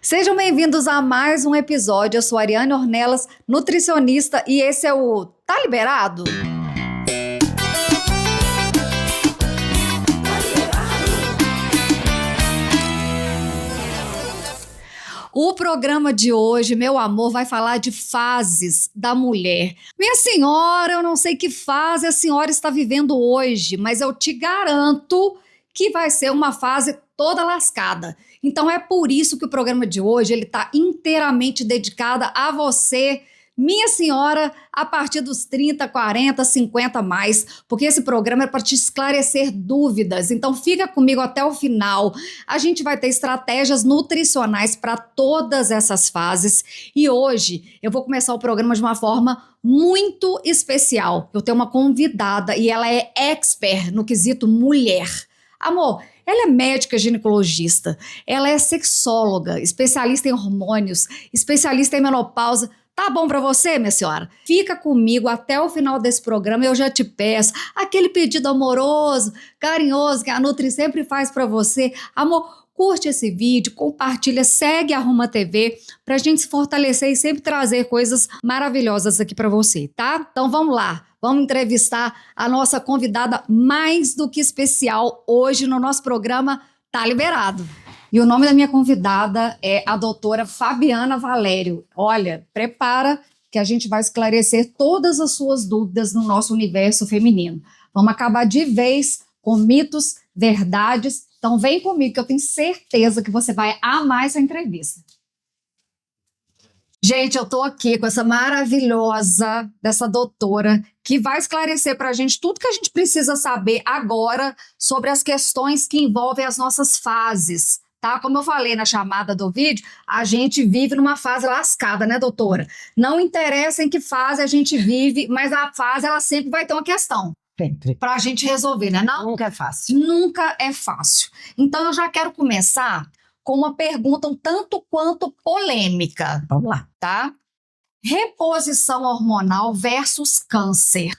Sejam bem-vindos a mais um episódio. Eu sou a Ariane Ornelas, nutricionista, e esse é o Tá Liberado? O programa de hoje, meu amor, vai falar de fases da mulher. Minha senhora, eu não sei que fase a senhora está vivendo hoje, mas eu te garanto que vai ser uma fase toda lascada. Então é por isso que o programa de hoje ele está inteiramente dedicado a você, minha senhora, a partir dos 30, 40, 50 mais, porque esse programa é para te esclarecer dúvidas. Então fica comigo até o final. A gente vai ter estratégias nutricionais para todas essas fases e hoje eu vou começar o programa de uma forma muito especial. Eu tenho uma convidada e ela é expert no quesito mulher. Amor, ela é médica ginecologista, ela é sexóloga, especialista em hormônios, especialista em menopausa. Tá bom pra você, minha senhora? Fica comigo até o final desse programa e eu já te peço aquele pedido amoroso, carinhoso que a Nutri sempre faz pra você. Amor, curte esse vídeo, compartilha, segue a Arruma TV pra gente se fortalecer e sempre trazer coisas maravilhosas aqui pra você, tá? Então vamos lá. Vamos entrevistar a nossa convidada mais do que especial hoje no nosso programa Tá Liberado. E o nome da minha convidada é a doutora Fabiana Valério. Olha, prepara que a gente vai esclarecer todas as suas dúvidas no nosso universo feminino. Vamos acabar de vez com mitos, verdades. Então vem comigo que eu tenho certeza que você vai amar essa entrevista. Gente, eu tô aqui com essa maravilhosa dessa doutora que vai esclarecer pra gente tudo que a gente precisa saber agora sobre as questões que envolvem as nossas fases, tá? Como eu falei na chamada do vídeo, a gente vive numa fase lascada, né, doutora? Não interessa em que fase a gente vive, mas a fase, ela sempre vai ter uma questão. Sempre. Pra gente resolver, né? Não? Nunca é fácil. Nunca é fácil. Então eu já quero começar com uma pergunta um tanto quanto polêmica. Vamos lá. Tá? Reposição hormonal versus câncer.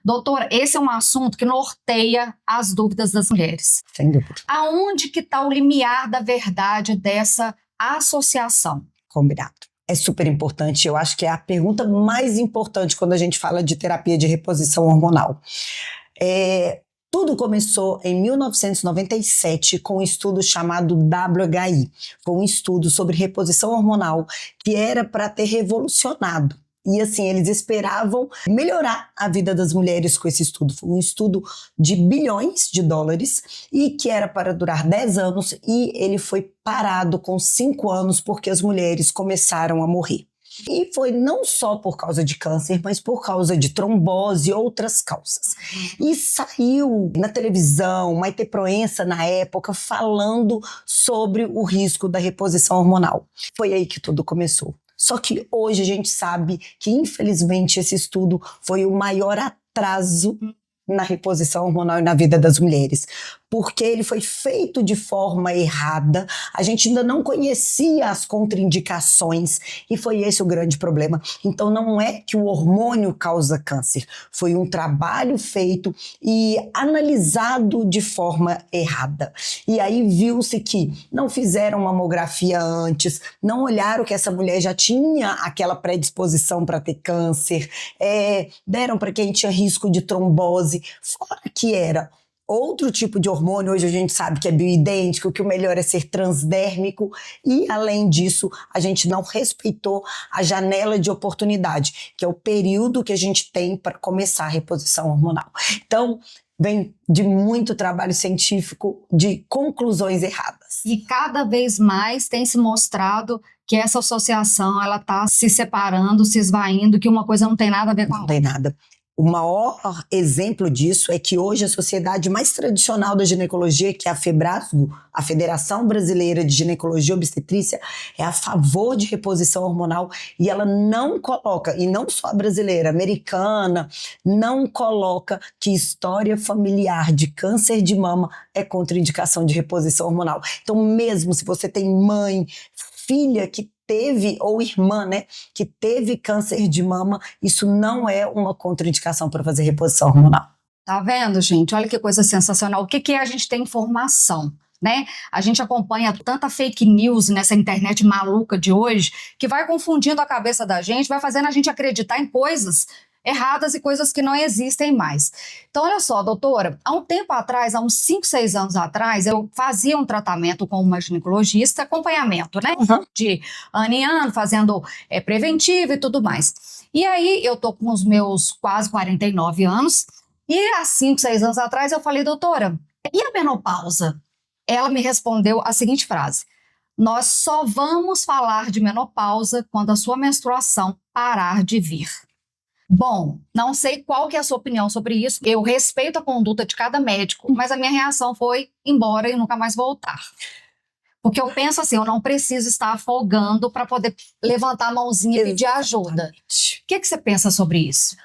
Doutora, esse é um assunto que norteia as dúvidas das mulheres. Sem dúvida. Aonde que está o limiar da verdade dessa associação? Combinado. É super importante. Eu acho que é a pergunta mais importante quando a gente fala de terapia de reposição hormonal. Tudo começou em 1997 com um estudo chamado WHI. Foi um estudo sobre reposição hormonal que era para ter revolucionado. E assim, eles esperavam melhorar a vida das mulheres com esse estudo. Foi um estudo de bilhões de dólares e que era para durar 10 anos e ele foi parado com 5 anos porque as mulheres começaram a morrer. E foi não só por causa de câncer, mas por causa de trombose e outras causas. E saiu na televisão, Maite Proença na época, falando sobre o risco da reposição hormonal. Foi aí que tudo começou. Só que hoje a gente sabe que, infelizmente, esse estudo foi o maior atraso na reposição hormonal e na vida das mulheres, porque ele foi feito de forma errada, a gente ainda não conhecia as contraindicações e foi esse o grande problema. Então não é que o hormônio causa câncer, foi um trabalho feito e analisado de forma errada. E aí viu-se que não fizeram mamografia antes, não olharam que essa mulher já tinha aquela predisposição para ter câncer, deram para quem tinha risco de trombose, fora que era outro tipo de hormônio. Hoje a gente sabe que é bioidêntico, que o melhor é ser transdérmico e, além disso, a gente não respeitou a janela de oportunidade, que é o período que a gente tem para começar a reposição hormonal. Então, vem de muito trabalho científico, de conclusões erradas. E cada vez mais tem se mostrado que essa associação ela está se separando, se esvaindo, que uma coisa não tem nada a ver com a outra. Não tem nada. O maior exemplo disso é que hoje a sociedade mais tradicional da ginecologia, que é a FEBRASGO, a Federação Brasileira de Ginecologia e Obstetrícia, é a favor de reposição hormonal e ela não coloca, e não só a brasileira, a americana, não coloca que história familiar de câncer de mama é contraindicação de reposição hormonal. Então, mesmo se você tem mãe, filha que teve, ou irmã, né, que teve câncer de mama, isso não é uma contraindicação para fazer reposição hormonal. Tá vendo, gente? Olha que coisa sensacional. O que é a gente ter informação? né? A gente acompanha tanta fake news nessa internet maluca de hoje que vai confundindo a cabeça da gente, vai fazendo a gente acreditar em coisas erradas e coisas que não existem mais. Então, olha só, doutora, há um tempo atrás, há uns 5, 6 anos atrás, eu fazia um tratamento com uma ginecologista, acompanhamento, né? De ano em ano, fazendo preventivo e tudo mais. E aí, eu tô com os meus quase 49 anos, e há 5, 6 anos atrás, eu falei, doutora, e a menopausa? Ela me respondeu a seguinte frase: nós só vamos falar de menopausa quando a sua menstruação parar de vir. Bom, não sei qual que é a sua opinião sobre isso. Eu respeito a conduta de cada médico, mas a minha reação foi ir embora e nunca mais voltar. Porque eu penso assim, eu não preciso estar afogando para poder levantar a mãozinha e pedir ajuda. O que você pensa sobre isso?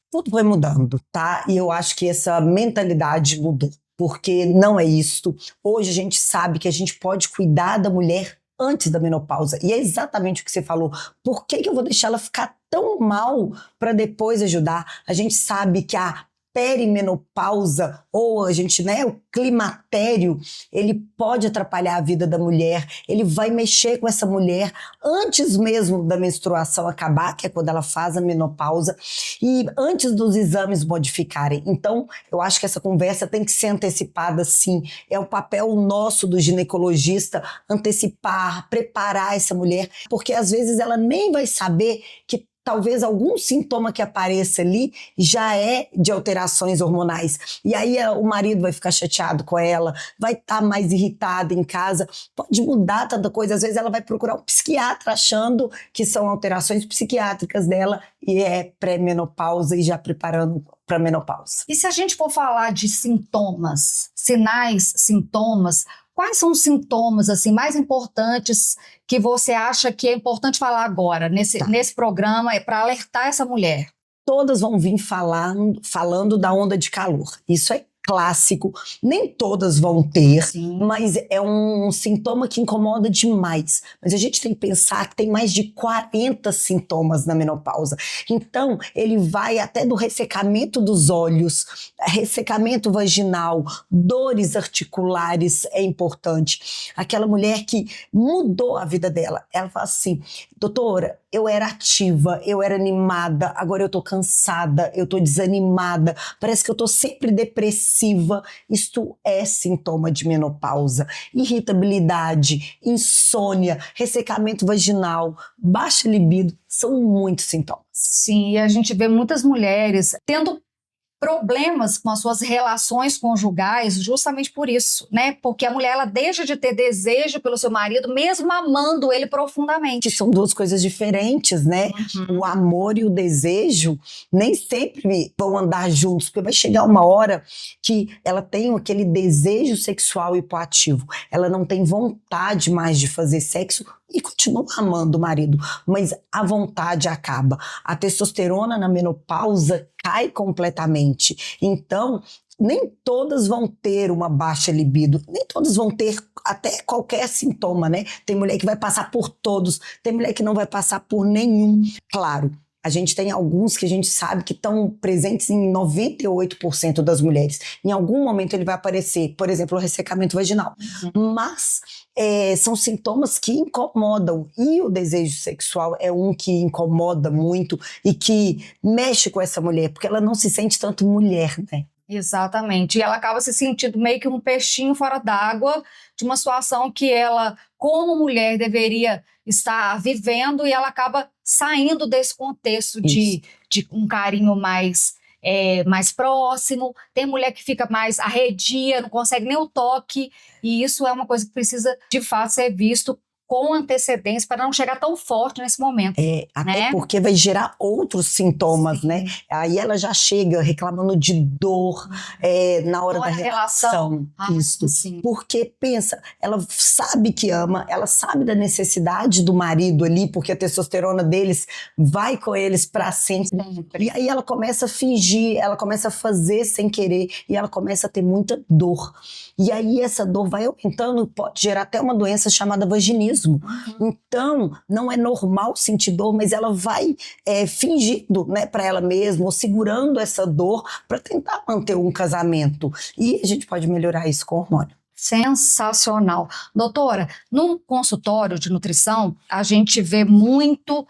Tudo vai mudando, tá? E eu acho que essa mentalidade mudou. Porque não é isto. Hoje a gente sabe que a gente pode cuidar da mulher antes da menopausa. E é exatamente o que você falou. Por que eu vou deixar ela ficar tão mal para depois ajudar? A gente sabe que a perimenopausa, ou a gente, né, o climatério, ele pode atrapalhar a vida da mulher, ele vai mexer com essa mulher antes mesmo da menstruação acabar, que é quando ela faz a menopausa, e antes dos exames modificarem. Então, eu acho que essa conversa tem que ser antecipada, sim. É o papel nosso do ginecologista antecipar, preparar essa mulher, porque às vezes ela nem vai saber que talvez algum sintoma que apareça ali já é de alterações hormonais. E aí o marido vai ficar chateado com ela, vai estar mais irritado em casa, pode mudar tanta coisa. Às vezes ela vai procurar um psiquiatra achando que são alterações psiquiátricas dela e é pré-menopausa e já preparando para menopausa. E se a gente for falar de sintomas, sinais, sintomas, quais são os sintomas assim, mais importantes que você acha que é importante falar agora, nesse programa, para alertar essa mulher? Todas vão vir falando da onda de calor. Isso é clássico, nem todas vão ter, sim, mas é um sintoma que incomoda demais. Mas a gente tem que pensar que tem mais de 40 sintomas na menopausa. Então, ele vai até do ressecamento dos olhos, ressecamento vaginal, dores articulares é importante. Aquela mulher que mudou a vida dela, ela fala assim, doutora, eu era ativa, eu era animada, agora eu tô cansada, eu tô desanimada, parece que eu tô sempre depressiva. Isto é sintoma de menopausa. Irritabilidade, insônia, ressecamento vaginal, baixa libido, são muitos sintomas. Sim, e a gente vê muitas mulheres tendo problemas com as suas relações conjugais justamente por isso, né? Porque a mulher, ela deixa de ter desejo pelo seu marido, mesmo amando ele profundamente. Que são duas coisas diferentes, né? Uhum. O amor e o desejo nem sempre vão andar juntos, porque vai chegar uma hora que ela tem aquele desejo sexual hipoativo, ela não tem vontade mais de fazer sexo e continua amando o marido, mas a vontade acaba. A testosterona na menopausa cai completamente. Então, nem todas vão ter uma baixa libido, nem todas vão ter até qualquer sintoma, né? Tem mulher que vai passar por todos, tem mulher que não vai passar por nenhum. Claro, a gente tem alguns que a gente sabe que estão presentes em 98% das mulheres. Em algum momento ele vai aparecer, por exemplo, o ressecamento vaginal. Uhum. Mas são sintomas que incomodam. E o desejo sexual é um que incomoda muito e que mexe com essa mulher, porque ela não se sente tanto mulher, né? Exatamente. E ela acaba se sentindo meio que um peixinho fora d'água de uma situação que ela, como mulher, deveria estar vivendo, e ela acaba saindo desse contexto de um carinho mais próximo. Tem mulher que fica mais arredia, não consegue nem o toque, e isso é uma coisa que precisa, de fato, ser visto com antecedência para não chegar tão forte nesse momento. Até porque vai gerar outros sintomas, sim, né? Aí ela já chega reclamando de dor na hora da relação. Isso. Sim. Porque, pensa, ela sabe que ama, ela sabe da necessidade do marido ali, porque a testosterona deles vai com eles para sempre. E aí ela começa a fingir, ela começa a fazer sem querer, e ela começa a ter muita dor. E aí essa dor vai aumentando, pode gerar até uma doença chamada vaginismo. Uhum. Então, não é normal sentir dor, mas ela vai fingindo, né, para ela mesma, ou segurando essa dor para tentar manter um casamento. E a gente pode melhorar isso com hormônio. Sensacional. Doutora, num consultório de nutrição, a gente vê muito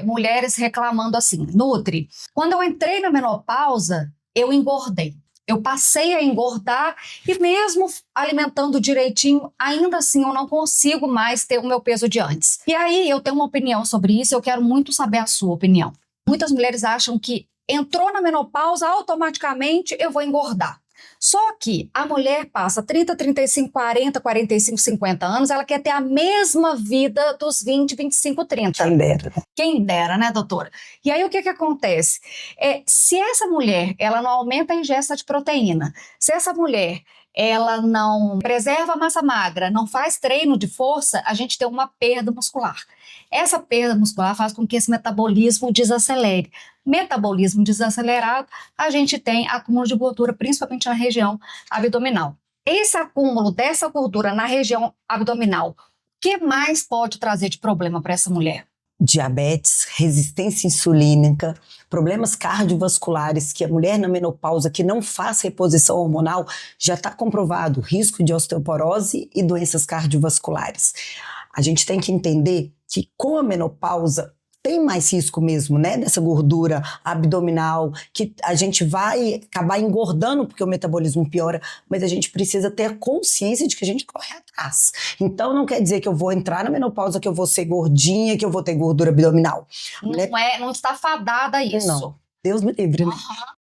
mulheres reclamando assim, Nutri, quando eu entrei na menopausa, eu engordei. Eu passei a engordar e mesmo alimentando direitinho, ainda assim eu não consigo mais ter o meu peso de antes. E aí eu tenho uma opinião sobre isso, eu quero muito saber a sua opinião. Muitas mulheres acham que entrou na menopausa, automaticamente eu vou engordar. Só que a mulher passa 30, 35, 40, 45, 50 anos, ela quer ter a mesma vida dos 20, 25, 30. Quem dera. Quem dera, né, doutora? E aí o que acontece? Se essa mulher, ela não aumenta a ingesta de proteína, se essa mulher, ela não preserva a massa magra, não faz treino de força, a gente tem uma perda muscular. Essa perda muscular faz com que esse metabolismo desacelere. Metabolismo desacelerado, a gente tem acúmulo de gordura, principalmente na região abdominal. Esse acúmulo dessa gordura na região abdominal, o que mais pode trazer de problema para essa mulher? Diabetes, resistência insulínica, problemas cardiovasculares, que a mulher na menopausa que não faz reposição hormonal já está comprovado risco de osteoporose e doenças cardiovasculares. A gente tem que entender que com a menopausa tem mais risco mesmo, né, dessa gordura abdominal, que a gente vai acabar engordando porque o metabolismo piora, mas a gente precisa ter a consciência de que a gente corre atrás. Então não quer dizer que eu vou entrar na menopausa, que eu vou ser gordinha, que eu vou ter gordura abdominal. Não está fadada a isso. Não. Deus me livre, né?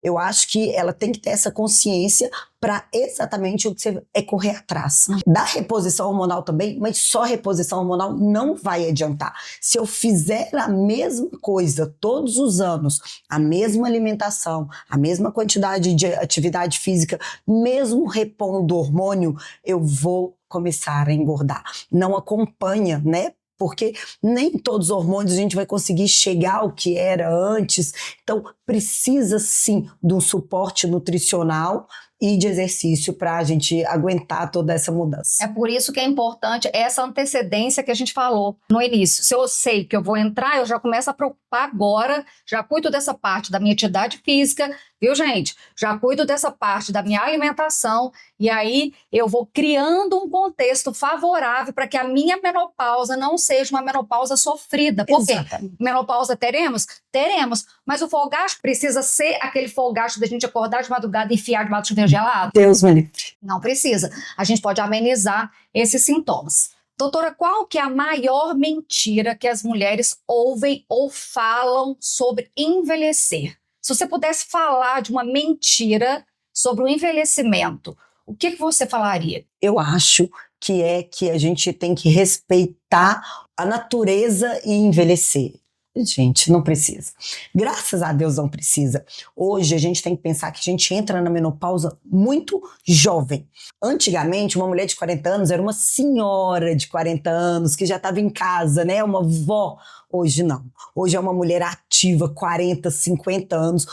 Eu acho que ela tem que ter essa consciência para exatamente o que você correr atrás. Da reposição hormonal também, mas só reposição hormonal não vai adiantar. Se eu fizer a mesma coisa todos os anos, a mesma alimentação, a mesma quantidade de atividade física, mesmo repondo hormônio, eu vou começar a engordar. Não acompanha, né? Porque nem todos os hormônios a gente vai conseguir chegar ao que era antes. Então, precisa sim de um suporte nutricional e de exercício para a gente aguentar toda essa mudança. É por isso que é importante essa antecedência que a gente falou no início. Se eu sei que eu vou entrar, eu já começo a preocupar agora, já cuido dessa parte da minha atividade física, viu, gente? Já cuido dessa parte da minha alimentação e aí eu vou criando um contexto favorável para que a minha menopausa não seja uma menopausa sofrida. Por quê? Menopausa teremos? Teremos. Mas o fogacho precisa ser aquele fogacho da gente acordar de madrugada e enfiar debaixo do chuveiro gelado? Deus me livre. Não precisa. A gente pode amenizar esses sintomas. Doutora, qual que é a maior mentira que as mulheres ouvem ou falam sobre envelhecer? Se você pudesse falar de uma mentira sobre o envelhecimento, o que você falaria? Eu acho que a gente tem que respeitar a natureza e envelhecer. Gente, não precisa. Graças a Deus não precisa. Hoje a gente tem que pensar que a gente entra na menopausa muito jovem. Antigamente, uma mulher de 40 anos era uma senhora de 40 anos que já estava em casa, né? Uma vó. Hoje não. Hoje é uma mulher ativa, 40, 50 anos.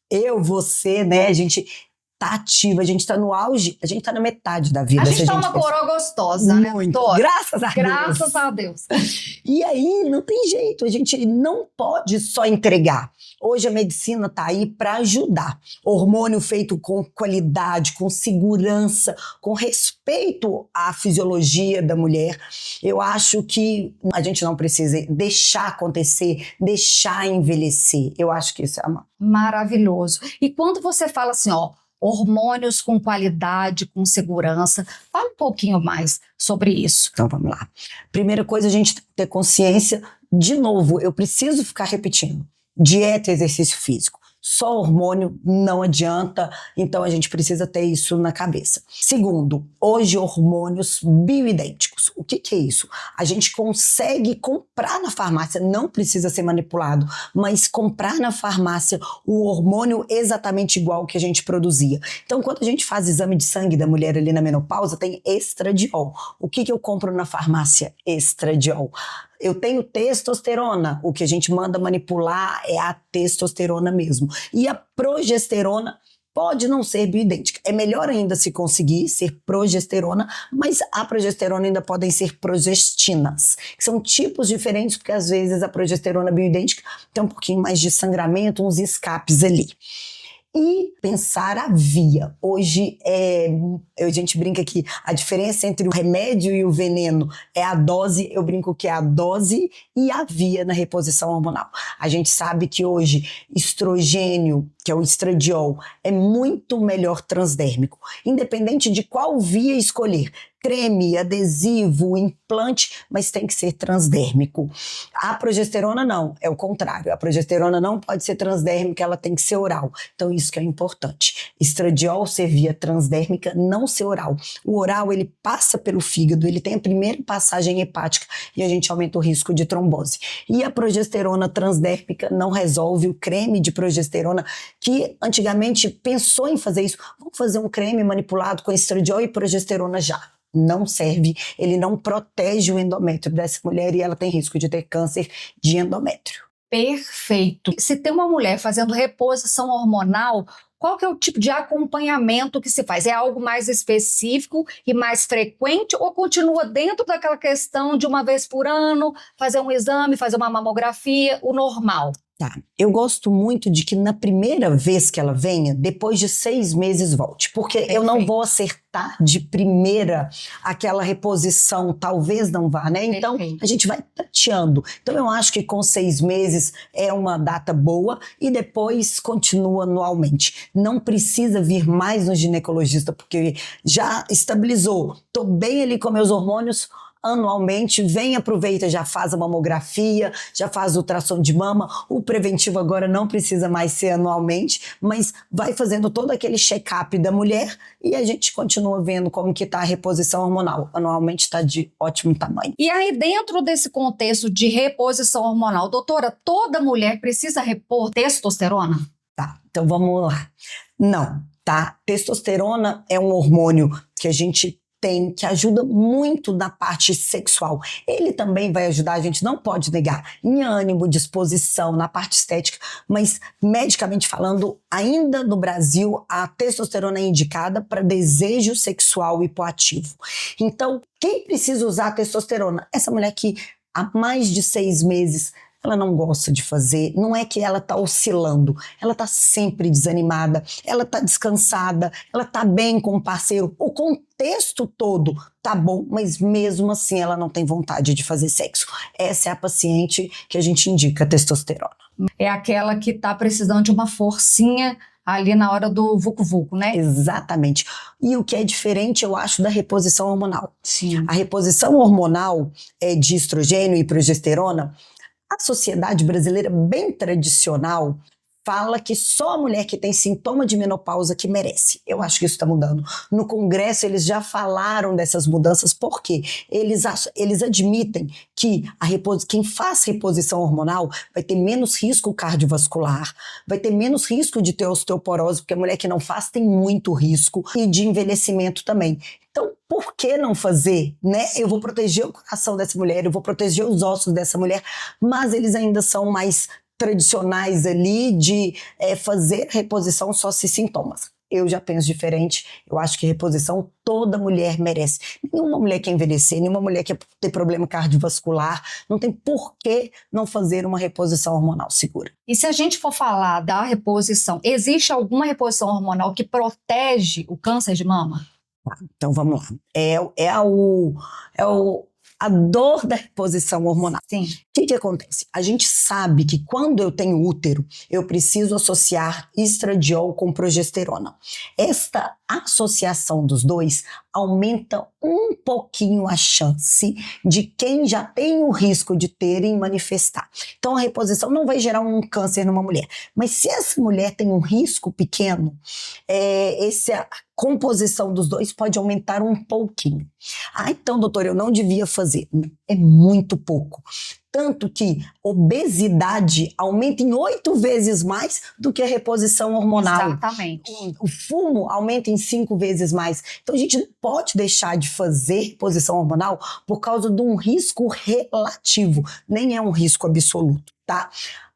Eu, você, né? A gente tá ativa, a gente tá no auge, a gente tá na metade da vida. A gente tá uma coroa gostosa, né? Muito. Graças a Deus. Graças a Deus. E aí não tem jeito, a gente não pode só entregar. Hoje a medicina tá aí para ajudar. Hormônio feito com qualidade, com segurança, com respeito à fisiologia da mulher. Eu acho que a gente não precisa deixar acontecer, deixar envelhecer. Eu acho que isso é maravilhoso. E quando você fala assim, ó, hormônios com qualidade, com segurança. Fala um pouquinho mais sobre isso. Então vamos lá. Primeira coisa, a gente tem que ter consciência, de novo, eu preciso ficar repetindo, dieta e exercício físico. Só hormônio não adianta, então a gente precisa ter isso na cabeça. Segundo, hoje hormônios bioidênticos. O que é isso? A gente consegue comprar na farmácia, não precisa ser manipulado, mas comprar na farmácia o hormônio exatamente igual que a gente produzia. Então, quando a gente faz exame de sangue da mulher ali na menopausa, tem estradiol. O que eu compro na farmácia? Estradiol. Eu tenho testosterona, o que a gente manda manipular é a testosterona mesmo. E a progesterona pode não ser bioidêntica. É melhor ainda se conseguir ser progesterona, mas a progesterona ainda podem ser progestinas, que são tipos diferentes, porque às vezes a progesterona bioidêntica tem um pouquinho mais de sangramento, uns escapes ali. e pensar a via. Hoje, a gente brinca que a diferença entre o remédio e o veneno é a dose, eu brinco que é a dose e a via na reposição hormonal. A gente sabe que hoje estrogênio, que é o estradiol, é muito melhor transdérmico, independente de qual via escolher. Creme, adesivo, implante, mas tem que ser transdérmico. A progesterona não, é o contrário. A progesterona não pode ser transdérmica, ela tem que ser oral. Então isso que é importante. Estradiol ser via transdérmica, não ser oral. O oral, ele passa pelo fígado, ele tem a primeira passagem hepática e a gente aumenta o risco de trombose. E a progesterona transdérmica não resolve. O creme de progesterona, que antigamente pensou em fazer isso, vamos fazer um creme manipulado com estradiol e progesterona já. Não serve, ele não protege o endométrio dessa mulher e ela tem risco de ter câncer de endométrio. Perfeito. Se tem uma mulher fazendo reposição hormonal, qual que é o tipo de acompanhamento que se faz? É algo mais específico e mais frequente ou continua dentro daquela questão de uma vez por ano, fazer um exame, fazer uma mamografia, o normal? Tá, eu gosto muito de que na primeira vez que ela venha, depois de 6 meses volte, porque eu não vou acertar de primeira aquela reposição, talvez não vá, né? Então a gente vai tateando. Então eu acho que com 6 meses é uma data boa e depois continua anualmente. Não precisa vir mais no ginecologista, porque já estabilizou, tô bem ali com meus hormônios. Anualmente, vem, aproveita, já faz a mamografia, já faz o ultrassom de mama. O preventivo agora não precisa mais ser anualmente, mas vai fazendo todo aquele check-up da mulher e a gente continua vendo como que está a reposição hormonal. Anualmente está de ótimo tamanho. E aí, dentro desse contexto de reposição hormonal, doutora, toda mulher precisa repor testosterona? Tá, então vamos lá. Não, tá? Testosterona é um hormônio que a gente tem, que ajuda muito na parte sexual. Ele também vai ajudar, a gente não pode negar, em ânimo, disposição, na parte estética, mas medicamente falando, ainda no Brasil, a testosterona é indicada para desejo sexual hipoativo. Então, quem precisa usar a testosterona? Essa mulher que há mais de 6 meses ela não gosta de fazer, não é que ela está oscilando, ela está sempre desanimada, ela está descansada, ela está bem com o parceiro, o contexto todo tá bom, mas mesmo assim ela não tem vontade de fazer sexo. Essa é a paciente que a gente indica testosterona. É aquela que está precisando de uma forcinha ali na hora do vucu-vucu, né? Exatamente. E o que é diferente, eu acho, da reposição hormonal. Sim. A reposição hormonal de estrogênio e progesterona, a sociedade brasileira bem tradicional fala que só a mulher que tem sintoma de menopausa que merece. Eu acho que isso está mudando. No Congresso eles já falaram dessas mudanças porque eles admitem que quem faz reposição hormonal vai ter menos risco cardiovascular, vai ter menos risco de ter osteoporose, porque a mulher que não faz tem muito risco, e de envelhecimento também. Então, por que não fazer, né? Eu vou proteger o coração dessa mulher, eu vou proteger os ossos dessa mulher, mas eles ainda são mais tradicionais ali de fazer reposição só se sintomas. Eu já penso diferente, eu acho que reposição toda mulher merece. Nenhuma mulher quer envelhecer, nenhuma mulher quer ter problema cardiovascular, não tem por que não fazer uma reposição hormonal segura. E se a gente for falar da reposição, existe alguma reposição hormonal que protege o câncer de mama? Então vamos lá. A dor da reposição hormonal. Sim. O que acontece? A gente sabe que quando eu tenho útero, eu preciso associar estradiol com progesterona. Esta associação dos dois aumenta um pouquinho a chance de quem já tem o risco de ter e manifestar. Então a reposição não vai gerar um câncer numa mulher, mas se essa mulher tem um risco pequeno, essa composição dos dois pode aumentar um pouquinho. Ah, então, doutor, eu não devia fazer. É muito pouco. Tanto que obesidade aumenta em 8 vezes mais do que a reposição hormonal. Exatamente. O fumo aumenta em 5 vezes mais. Então a gente não pode deixar de fazer reposição hormonal por causa de um risco relativo. Nem é um risco absoluto, tá?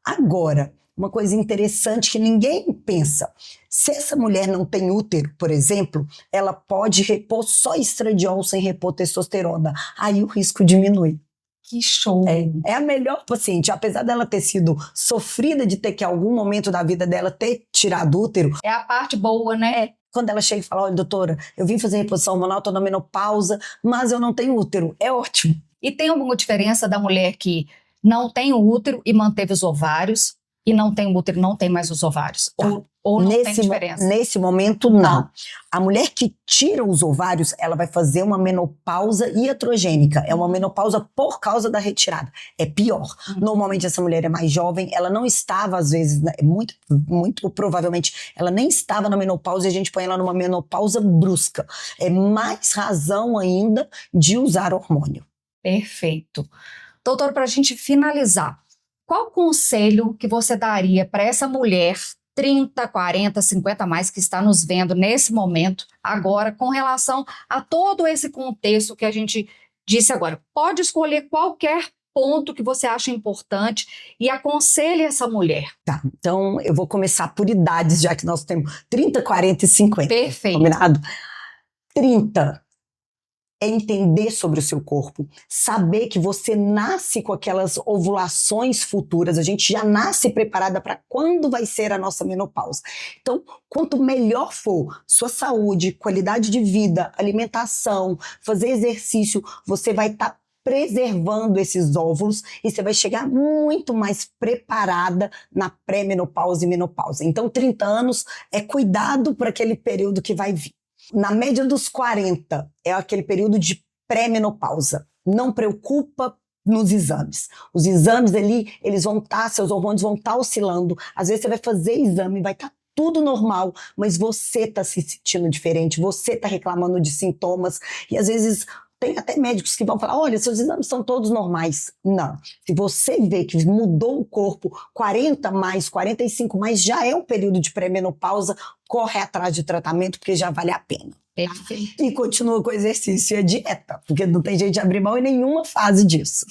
Agora, uma coisa interessante que ninguém pensa. Se essa mulher não tem útero, por exemplo, ela pode repor só estradiol sem repor testosterona. Aí o risco diminui. Que show! É a melhor paciente, apesar dela ter sido sofrida de ter que, em algum momento da vida dela, ter tirado útero. É a parte boa, né? Quando ela chega e fala, olha, doutora, eu vim fazer reposição hormonal, tô na menopausa, mas eu não tenho útero. É ótimo. E tem alguma diferença da mulher que não tem o útero e manteve os ovários, e não tem o útero e não tem mais os ovários? Tá. Ou não tem diferença? Nesse momento, não. A mulher que tira os ovários, ela vai fazer uma menopausa iatrogênica. É uma menopausa por causa da retirada. É pior. Normalmente, essa mulher é mais jovem, ela não estava, às vezes, muito provavelmente, ela nem estava na menopausa e a gente põe ela numa menopausa brusca. É mais razão ainda de usar hormônio. Perfeito. Doutor, para a gente finalizar, qual conselho que você daria para essa mulher 30, 40, 50 mais que está nos vendo nesse momento, agora, com relação a todo esse contexto que a gente disse agora? Pode escolher qualquer ponto que você acha importante e aconselhe essa mulher. Tá, então eu vou começar por idades, já que nós temos 30, 40 e 50. Perfeito. Combinado? 30 é entender sobre o seu corpo, saber que você nasce com aquelas ovulações futuras, a gente já nasce preparada para quando vai ser a nossa menopausa. Então, quanto melhor for sua saúde, qualidade de vida, alimentação, fazer exercício, você vai estar preservando esses óvulos e você vai chegar muito mais preparada na pré-menopausa e menopausa. Então, 30 anos é cuidado para aquele período que vai vir. Na média dos 40, é aquele período de pré-menopausa. Não preocupa nos exames. Os exames ali, eles vão estar, seus hormônios vão estar oscilando. Às vezes você vai fazer exame, vai estar tudo normal, mas você está se sentindo diferente, você está reclamando de sintomas, e às vezes tem até médicos que vão falar, olha, seus exames são todos normais. Não. Se você vê que mudou o corpo, 40 mais, 45 mais, já é um período de pré-menopausa, corre atrás de tratamento, porque já vale a pena. Perfeito. E continua com o exercício e a dieta, porque não tem jeito de abrir mão em nenhuma fase disso.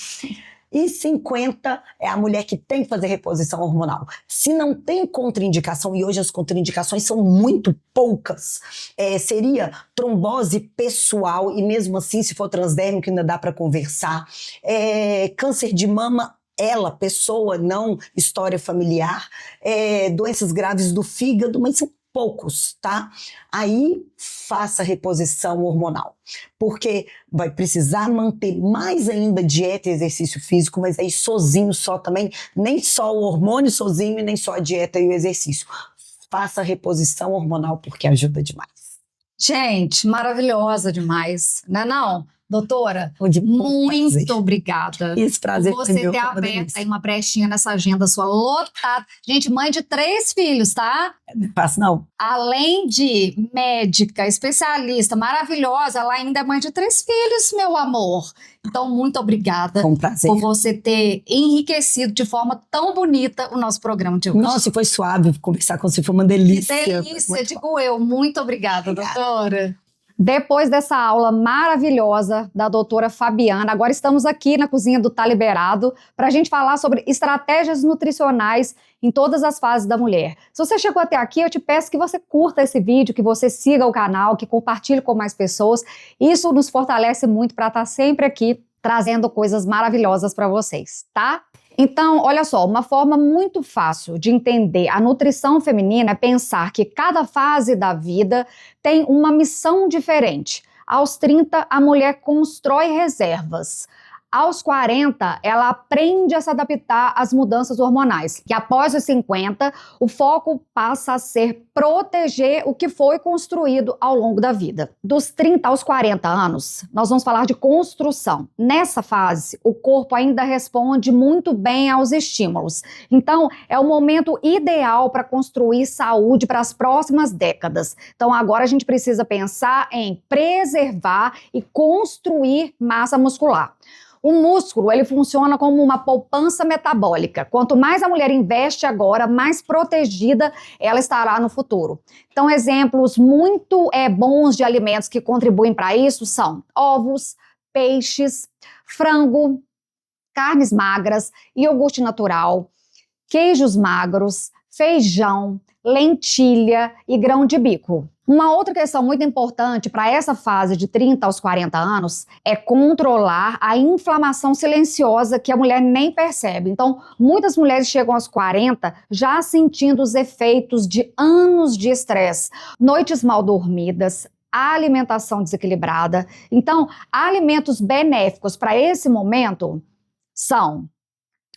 E 50 é a mulher que tem que fazer reposição hormonal. Se não tem contraindicação, e hoje as contraindicações são muito poucas, seria trombose pessoal, e mesmo assim, se for transdérmico, ainda dá para conversar. Câncer de mama, pessoa, não história familiar. Doenças graves do fígado, mas são poucos, tá? Aí faça reposição hormonal, porque vai precisar manter mais ainda dieta e exercício físico, mas aí sozinho só também, nem só o hormônio sozinho e nem só a dieta e o exercício. Faça reposição hormonal porque ajuda demais. Gente, maravilhosa demais, não é não? Doutora, muito obrigada. Esse prazer por você ter aberto aí uma brechinha nessa agenda sua lotada. Gente, mãe de 3 filhos, tá? Não faço, não. Além de médica, especialista, maravilhosa, ela ainda é mãe de 3 filhos, meu amor. Então, muito obrigada por você ter enriquecido de forma tão bonita o nosso programa de hoje. Nossa, foi suave conversar com você, foi uma delícia. Que delícia, digo eu. Muito obrigada, doutora. Depois dessa aula maravilhosa da doutora Fabiana, agora estamos aqui na cozinha do Tá Liberado para a gente falar sobre estratégias nutricionais em todas as fases da mulher. Se você chegou até aqui, eu te peço que você curta esse vídeo, que você siga o canal, que compartilhe com mais pessoas. Isso nos fortalece muito para estar sempre aqui trazendo coisas maravilhosas para vocês, tá? Então, olha só, uma forma muito fácil de entender a nutrição feminina é pensar que cada fase da vida tem uma missão diferente. Aos 30, a mulher constrói reservas. Aos 40, ela aprende a se adaptar às mudanças hormonais. E após os 50, o foco passa a ser proteger o que foi construído ao longo da vida. Dos 30 aos 40 anos, nós vamos falar de construção. Nessa fase, o corpo ainda responde muito bem aos estímulos. Então, é o momento ideal para construir saúde para as próximas décadas. Então, agora a gente precisa pensar em preservar e construir massa muscular. O músculo, ele funciona como uma poupança metabólica. Quanto mais a mulher investe agora, mais protegida ela estará no futuro. Então, exemplos muito bons de alimentos que contribuem para isso são ovos, peixes, frango, carnes magras, iogurte natural, queijos magros, feijão, lentilha e grão de bico. Uma outra questão muito importante para essa fase de 30 aos 40 anos é controlar a inflamação silenciosa que a mulher nem percebe. Então, muitas mulheres chegam aos 40 já sentindo os efeitos de anos de estresse, noites mal dormidas, alimentação desequilibrada. Então, alimentos benéficos para esse momento são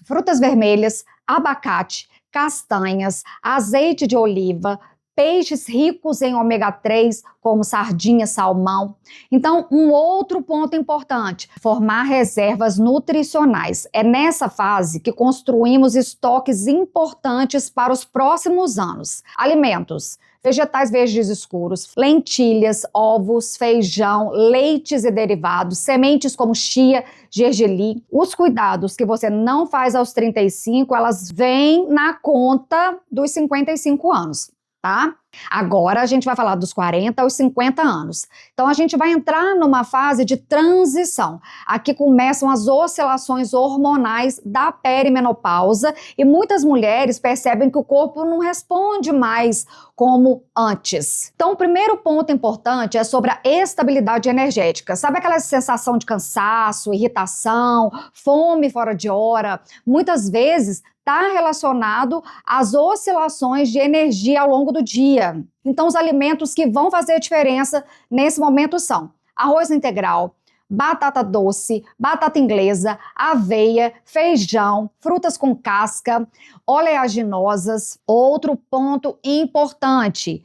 frutas vermelhas, abacate, castanhas, azeite de oliva, peixes ricos em ômega 3, como sardinha, salmão. Então, um outro ponto importante, formar reservas nutricionais. É nessa fase que construímos estoques importantes para os próximos anos. Alimentos: vegetais verdes escuros, lentilhas, ovos, feijão, leites e derivados, sementes como chia, gergelim. Os cuidados que você não faz aos 35, elas vêm na conta dos 55 anos. Tá? Agora a gente vai falar dos 40 aos 50 anos. Então a gente vai entrar numa fase de transição. Aqui começam as oscilações hormonais da perimenopausa e muitas mulheres percebem que o corpo não responde mais como antes. Então o primeiro ponto importante é sobre a estabilidade energética. Sabe aquela sensação de cansaço, irritação, fome fora de hora? Muitas vezes está relacionado às oscilações de energia ao longo do dia. Então, os alimentos que vão fazer a diferença nesse momento são arroz integral, batata doce, batata inglesa, aveia, feijão, frutas com casca, oleaginosas. Outro ponto importante: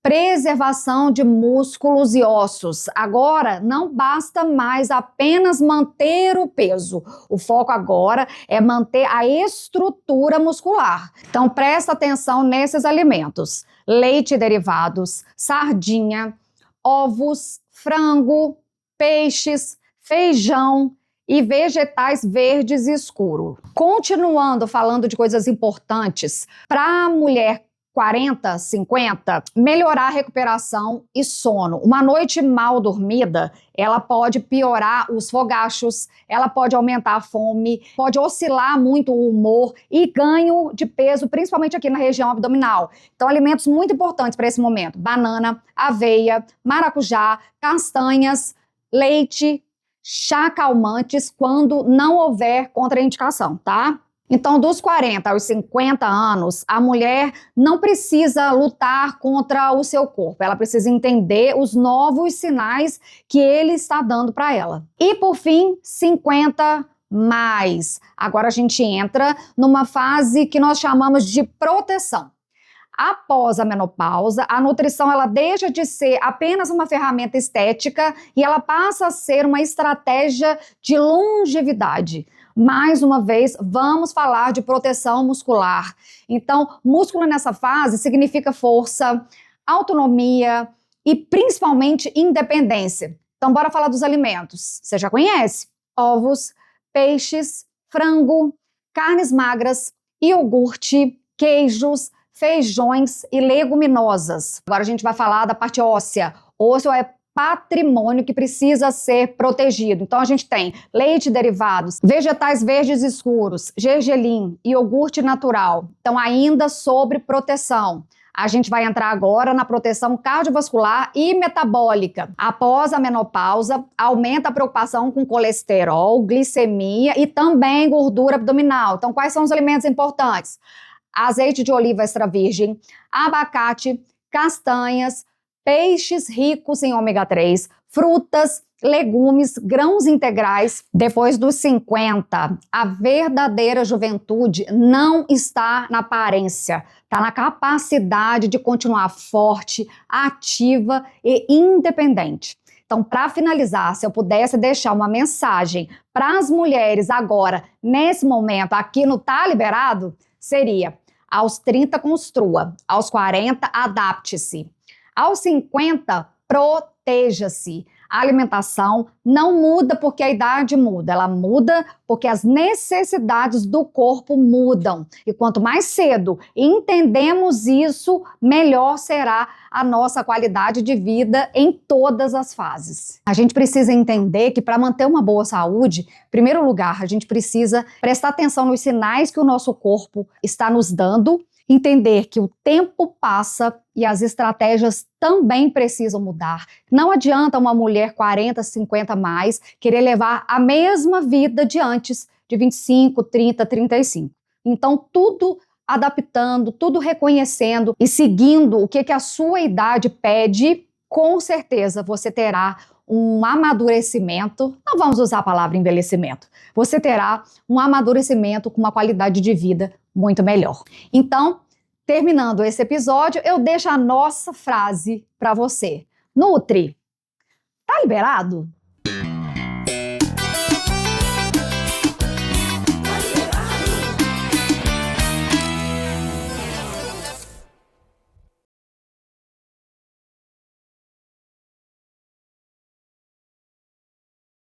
preservação de músculos e ossos. Agora, não basta mais apenas manter o peso. O foco agora é manter a estrutura muscular. Então, presta atenção nesses alimentos: leite e derivados, sardinha, ovos, frango, peixes, feijão e vegetais verdes escuros. Continuando falando de coisas importantes para a mulher 40, 50, melhorar a recuperação e sono. Uma noite mal dormida, ela pode piorar os fogachos, ela pode aumentar a fome, pode oscilar muito o humor e ganho de peso, principalmente aqui na região abdominal. Então, alimentos muito importantes para esse momento: banana, aveia, maracujá, castanhas, leite, chá calmantes quando não houver contraindicação, tá? Então, dos 40 aos 50 anos, a mulher não precisa lutar contra o seu corpo. Ela precisa entender os novos sinais que ele está dando para ela. E, por fim, 50 mais. Agora a gente entra numa fase que nós chamamos de proteção. Após a menopausa, a nutrição ela deixa de ser apenas uma ferramenta estética e ela passa a ser uma estratégia de longevidade. Mais uma vez, vamos falar de proteção muscular. Então, músculo nessa fase significa força, autonomia e principalmente independência. Então, bora falar dos alimentos. Você já conhece? Ovos, peixes, frango, carnes magras, iogurte, queijos, feijões e leguminosas. Agora a gente vai falar da parte óssea. Osso é patrimônio que precisa ser protegido. Então a gente tem leite e derivados, vegetais verdes escuros, gergelim, iogurte natural. Então ainda sobre proteção. A gente vai entrar agora na proteção cardiovascular e metabólica. Após a menopausa, aumenta a preocupação com colesterol, glicemia e também gordura abdominal. Então quais são os alimentos importantes? Azeite de oliva extra virgem, abacate, castanhas, peixes ricos em ômega 3, frutas, legumes, grãos integrais. Depois dos 50, a verdadeira juventude não está na aparência, está na capacidade de continuar forte, ativa e independente. Então, para finalizar, se eu pudesse deixar uma mensagem para as mulheres agora, nesse momento, aqui no Tá Liberado, seria: aos 30, construa. Aos 40, adapte-se. Aos 50, proteja-se. A alimentação não muda porque a idade muda, ela muda porque as necessidades do corpo mudam. E quanto mais cedo entendemos isso, melhor será a nossa qualidade de vida em todas as fases. A gente precisa entender que para manter uma boa saúde, em primeiro lugar, a gente precisa prestar atenção nos sinais que o nosso corpo está nos dando Entender que o tempo passa e as estratégias também precisam mudar. Não adianta uma mulher 40, 50 mais querer levar a mesma vida de antes, de 25, 30, 35. Então, tudo adaptando, tudo reconhecendo e seguindo o que a sua idade pede, com certeza você terá um amadurecimento. Não vamos usar a palavra envelhecimento. Você terá um amadurecimento com uma qualidade de vida muito melhor. Então, terminando esse episódio, eu deixo a nossa frase para você. Nutri, tá liberado?